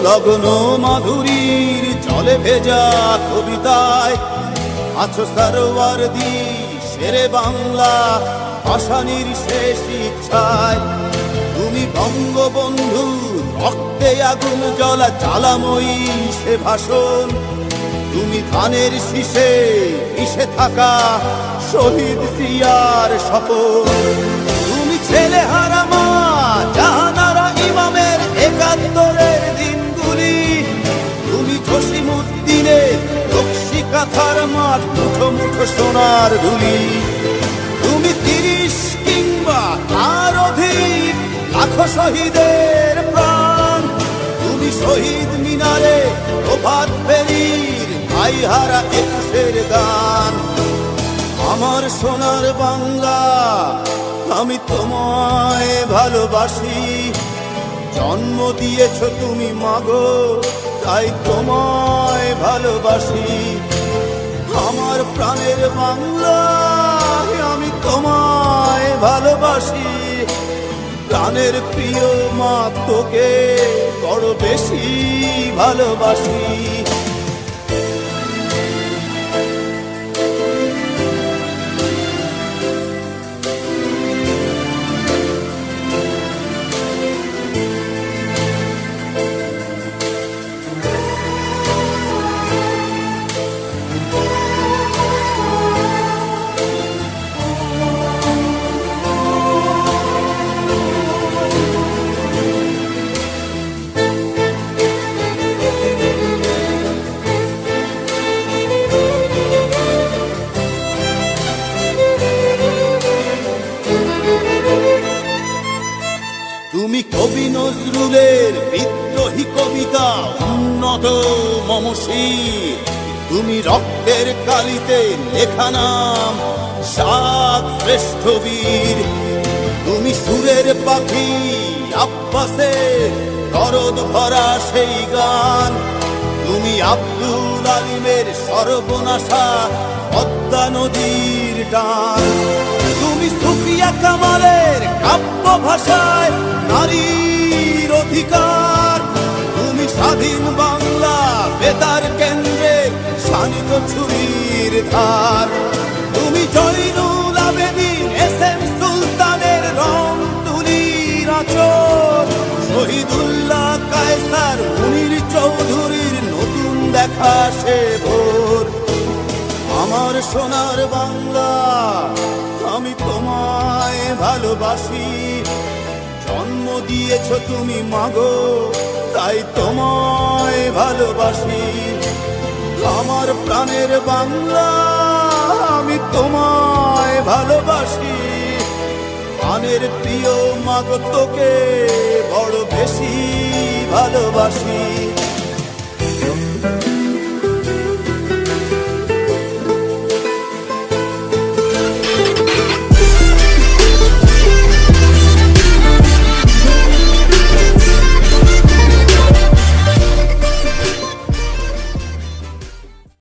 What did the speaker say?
লগ্ন মাধুরীর জলে ভেজা কবিতায় আছো সরওয়ারদি শেরে বাংলা ভাষানির শেষ ইচ্ছায়। তুমি বঙ্গবন্ধু রক্তে আগুন জ্বলা জ্বালাময়ী সে ভাষণ। তুমি ধানের শীষে মিশে থাকা শহীদ জিয়ার শপথ। তুমি ছেলে হারা মা জাহানারা ইমামের ৭১-এর দিনগুলি। তুমি জসিমউদ্দিনের রক্সি কাঁথার মাঠ মুঠো মুঠো সোনার ধুলি। তুমি ৩০ কিংবা তার অধিক লাখো শহীদের প্রাণ। তুমি শহীদ মিনারে প্রভাত ফেরির ভাইহারা ২১-এর গান। আমার সোনার বাংলা আমি তোমায় ভালোবাসি। জন্ম দিয়েছ তুমি মাগো তাই তোমায় ভালোবাসি। আমার প্রাণের বাংলা আমি তোমায় ভালোবাসি। প্রাণের প্রিয় মা তোকে বড় বেশি ভালোবাসি। তুমি কবি নজরুলের বিদ্রোহী কবিতা উন্নত মমশীর। তুমি রক্তের কালিতে লেখা নাম ৭ শ্রেষ্ঠ বীর। তুমি সুরের পাখি আব্বাসের দরদ ভরা সেই গান। তুমি আব্দুল আলিমের সর্বনাশা পদ্মা নদীর টান। তুমি সুফিয়া কামালের কাব্য ভাষায় নারীর অধিকার। তুমি স্বাধীন বাংলা বেতার কেন্দ্রে শানিত ছুরির ধার। তুমি জয়নুল আবেদিন এস.এম. সুলতানের রং তুলির আঁচল। শহীদুল্লাহ কায়সার মুনির চৌধুরীর নতুন দেখা সে ভোর। আমার সোনার বাংলা আমি তোমায় ভালোবাসি। জন্ম দিয়েছ তুমি মাগো তাই তোমায় ভালোবাসি। আমার প্রাণের বাংলা আমি তোমায় ভালোবাসি। প্রাণের প্রিয় মাগো তোকে বড় বেশি ভালোবাসি।